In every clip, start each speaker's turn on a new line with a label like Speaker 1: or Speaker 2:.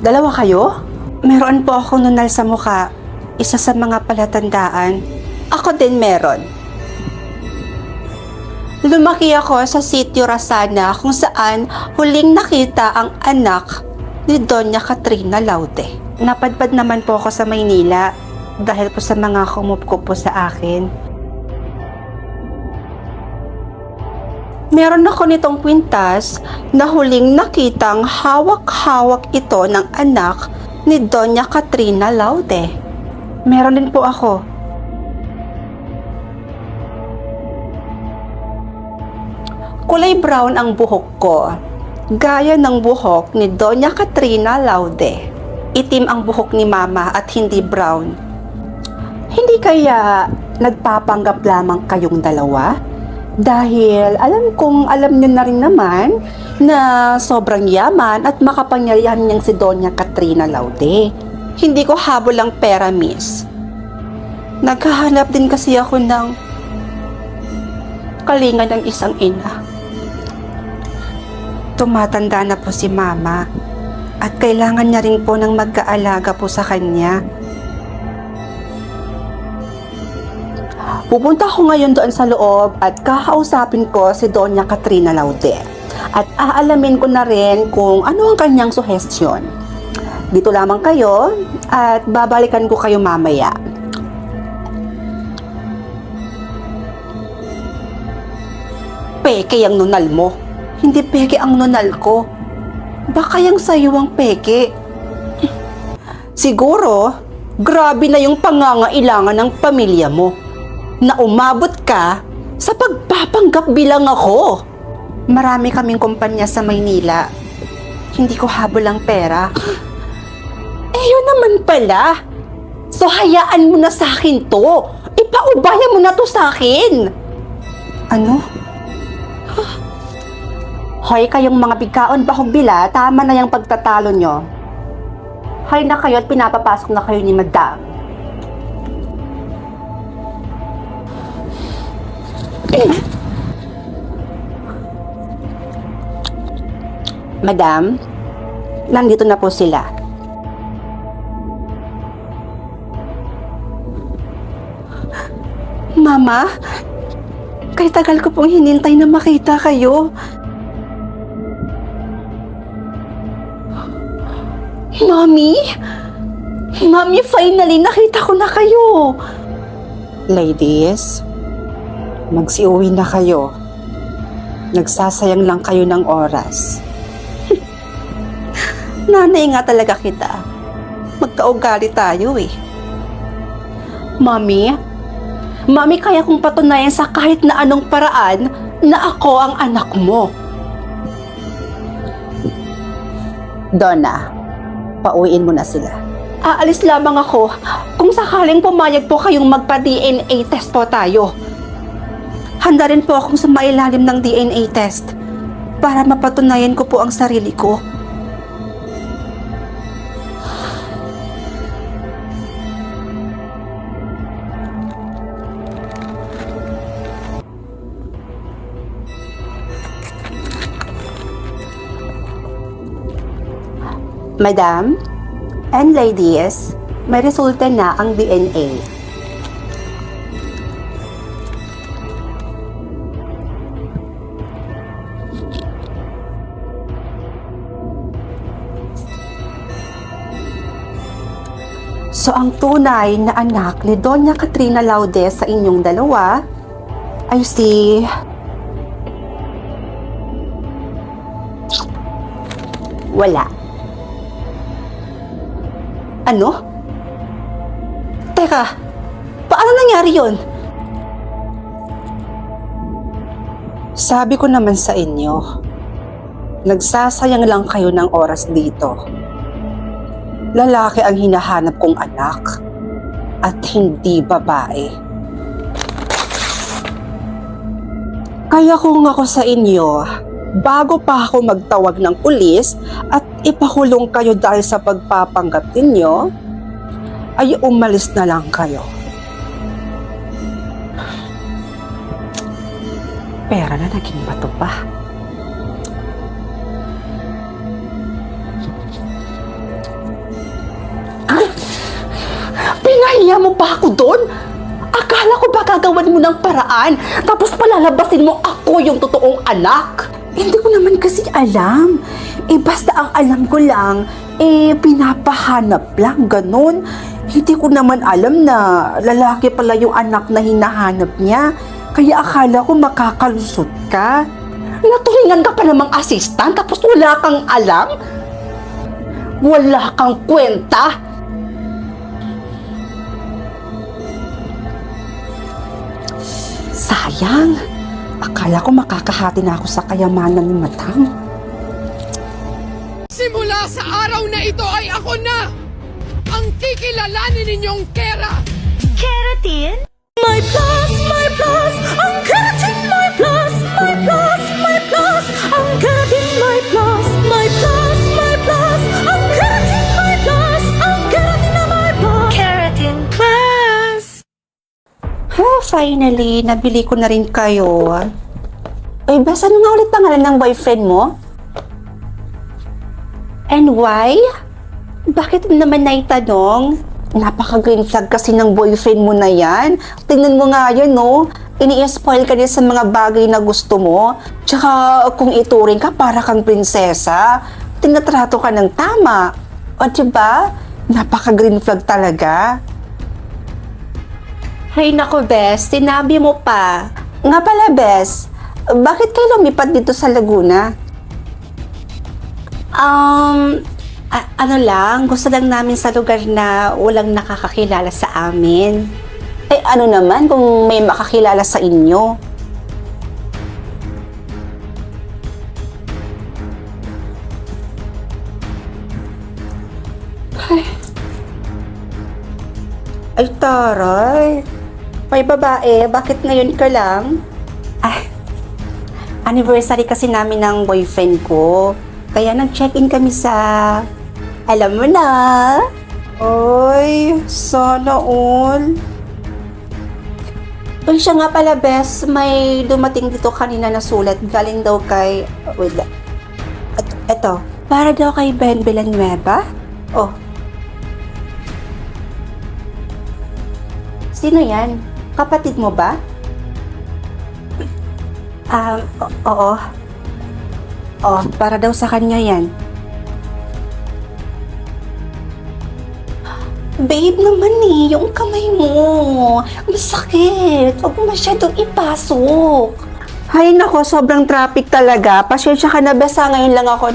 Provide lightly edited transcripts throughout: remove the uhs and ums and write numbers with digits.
Speaker 1: Dalawa kayo? Meron po akong nunal sa mukha. Isa sa mga palatandaan. Ako din meron. Lumaki ako sa sitio Rasana kung saan huling nakita ang anak ni Doña Katrina Laude. Napadpad naman po ako sa Maynila dahil po sa mga kumupkup po sa akin. Meron ako nitong kwintas na huling nakitang hawak-hawak ito ng anak ni Doña Katrina Laude. Meron din po ako. Kulay brown ang buhok ko, gaya ng buhok ni Doña Katrina Laude. Itim ang buhok ni Mama at hindi brown. Hindi kaya nagpapanggap lamang kayong dalawa? Dahil alam kong alam niyo na rin naman na sobrang yaman at makapangyarihan niyang si Doña Katrina Laude. Hindi ko habol ang pera, miss. Naghahanap din kasi ako ng kalinga ng isang ina. Tumatanda na po si Mama at kailangan niya rin po ng mag-aalaga po sa kanya. Pupunta ko ngayon doon sa loob at kakausapin ko si Doña Katrina Laude at aalamin ko na rin kung ano ang kanyang suhestyon. Dito lamang kayo at babalikan ko kayo mamaya. Peke ang nunal mo. Hindi peke ang nunal ko. Baka yung sayo ang peke. Siguro, grabe na yung pangangailangan ng pamilya mo na umabot ka sa pagpapanggap bilang ako. Marami kaming kumpanya sa Maynila. Hindi ko habol ang pera. Eh, yun naman pala. So, hayaan mo na sa akin to. Ipaubaya mo na to sa akin. Ano? Hoy, kayong mga bigkaon bahugbila, tama na yung pagtatalo nyo. Hoy na kayo at pinapapasok na kayo ni Madam. Madam, nandito na po sila. Mama, kay tagal ko pong hinintay na makita kayo. Mami? Mami, finally nakita ko na kayo. Ladies, magsiuwi na kayo. Nagsasayang lang kayo ng oras. Nanay nga talaga kita. Magkaugali tayo eh. Mami, kaya kong patunayan sa kahit na anong paraan na ako ang anak mo. Donna, pauwiin mo na sila. Aalis lamang ako kung sakaling pumayag po kayong magpa-DNA test po tayo. Handa rin po akong sumailalim ng DNA test para mapatunayan ko po ang sarili ko. Madam and ladies, may resulta na ang DNA. So ang tunay na anak ni Doña Katrina Laude sa inyong dalawa ay si wala. Ano? Teka, paano nangyari yun? Sabi ko naman sa inyo, nagsasayang lang kayo ng oras dito. Lalaki ang hinahanap kong anak at hindi babae. Kaya kung ako sa inyo, bago pa ako magtawag ng pulis at ipakulong kayo dahil sa pagpapanggap ninyo, ay umalis na lang kayo. Pera na naging bato pa. Pinahiya mo pa ako doon? Akala ko ba gagawan mo ng paraan, tapos palalabasin mo ako yung totoong anak?
Speaker 2: Hindi ko naman kasi alam. Basta ang alam ko lang, pinapahanap lang, ganun. Hindi ko naman alam na lalaki pala yung anak na hinahanap niya. Kaya akala ko makakalusot ka.
Speaker 1: Natulingan ka pa namang assistant, tapos wala kang alam? Wala kang kwenta?
Speaker 2: Sayang. Akala ko makakahati na ako sa kayamanan ni Matang.
Speaker 3: Simula sa araw na ito ay ako na ang kikilalanin ninyong Kera.
Speaker 4: Keratin? My plus, ang keratin, my plus, my plus, ang keratin, my plus, ang keratin, my plus, ang keratin na my plus. Keratin plus.
Speaker 1: Finally, nabili ko na rin kayo. Uy, Bes, ano nga ulit pangalan ng boyfriend mo? And why? Bakit mo naman naitanong? Napaka-green flag kasi ng boyfriend mo na yan. Tingnan mo nga yan, no? Ini-spoil ka niya sa mga bagay na gusto mo. Tsaka kung ituring ka, para kang prinsesa. Tinatrato ka ng tama. O diba? Napaka-green flag talaga. Hay nako, Bes. Sinabi mo pa. Nga pala, Bes. Bakit kayo lumipat dito sa Laguna? Ano lang, gusto lang namin sa lugar na walang nakakakilala sa amin. Ano naman kung may makakilala sa inyo? Ay, taray. May babae, bakit ngayon ka lang? Anniversary kasi namin ng boyfriend ko. Kaya nag-check-in kami sa... Alam mo na. Oy, sana all. Uy, siya nga pala, Bes. May dumating dito kanina na sulat. Galing daw kay... Wait lang. Eto. Para daw kay Ben Villanueva? Oh. Sino yan? Kapatid mo ba? Oo. Oh, para daw sa kanya yan. Babe naman yung kamay mo. Masakit. Huwag mo masyadong ipasok. Hay nako, sobrang traffic talaga. Pasensya ka na, Besa. Ngayon lang ako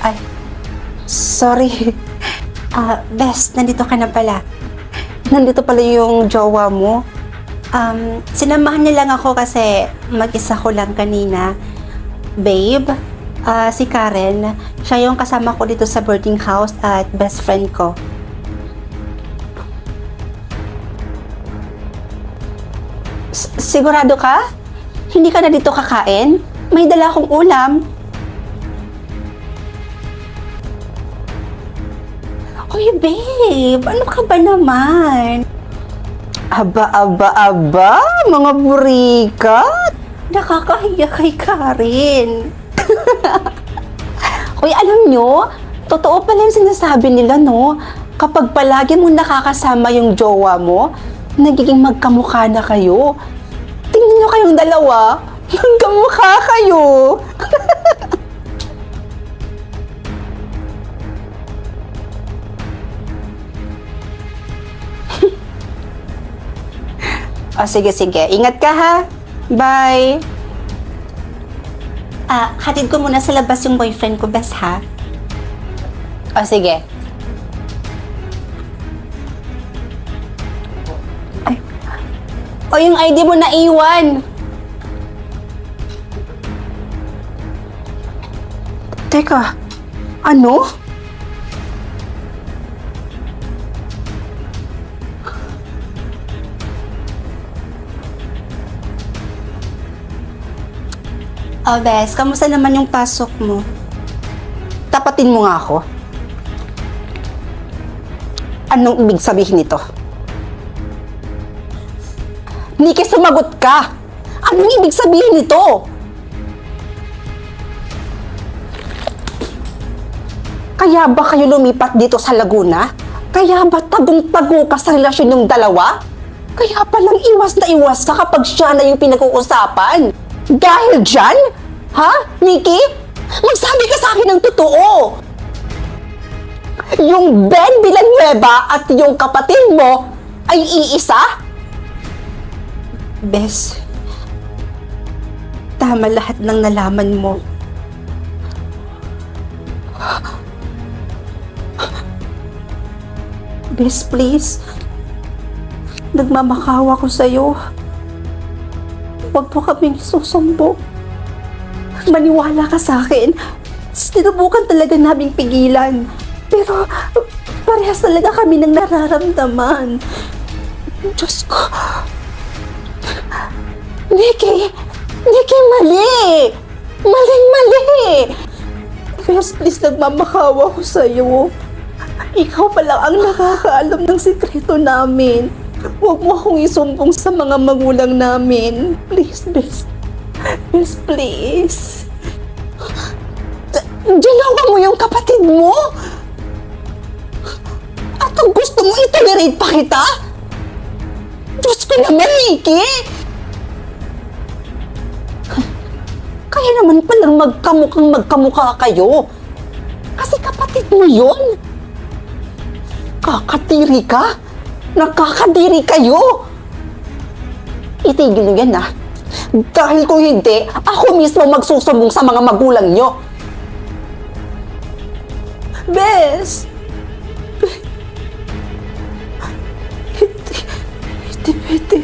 Speaker 1: Ay, sorry. Bes, nandito ka na pala. Nandito pala yung jowa mo. Sinamahan niya lang ako kasi mag-isa ko lang kanina. Babe, si Karen, siya yung kasama ko dito sa boarding house at best friend ko. Sigurado ka? Hindi ka na dito kakain? May dala akong ulam. Uy, babe, ano ka ba naman? Aba, mga burikat. Nakakahiya kay Karen. Uy, alam nyo, totoo pala yung sinasabi nila, no? Kapag palagi mo nakakasama yung jowa mo, nagiging magkamukha na kayo. Tingnan nyo kayong dalawa, magkamukha kayo. Sige. Ingat ka, ha? Bye. Hatid ko muna sa labas yung boyfriend ko, Bes, ha? Sige. Yung ID mo naiwan. Teka, ano? Bes, kamusta naman yung pasok mo? Tapatin mo nga ako. Anong ibig sabihin nito? Nike, sumagot ka! Anong ibig sabihin nito? Kaya ba kayo lumipat dito sa Laguna? Kaya ba tagong-tago ka sa relasyon ng dalawa? Kaya palang iwas na iwas ka kapag siya na yung pinag-uusapan? Dahil dyan? Ha, Nikki? Magsabi ka sa akin ng totoo! Yung Ben Villanueva at yung kapatid mo ay iisa? Bes, tama lahat ng nalaman mo. Bes, please. Nagmamakawa ko sa'yo. Huwag po kaming susumbo. Maniwala ka sa akin. Sinubukan talaga naming pigilan. Pero parehas talaga kami ng nararamdaman. Diyos ko. Nikki! Nikki, mali! Maling-mali! Yes, please, nagmamakawa ko sa'yo. Ikaw pala ang nakakaalam ng sikreto namin. Huwag mo akong isumbong sa mga magulang namin. Please, please. Please, please. Ginawa mo yung kapatid mo? At ang gusto mo itolerate pa kita? Diyos ko naman, Nikki! Kaya naman palang magkamukha kayo. Kasi kapatid mo yun. Kakatiri ka? Nakakadiri kayo? Itigil nyo yan, ah. Dahil kung hindi, ako mismo magsusumbong sa mga magulang nyo. Bes! Hindi pwede.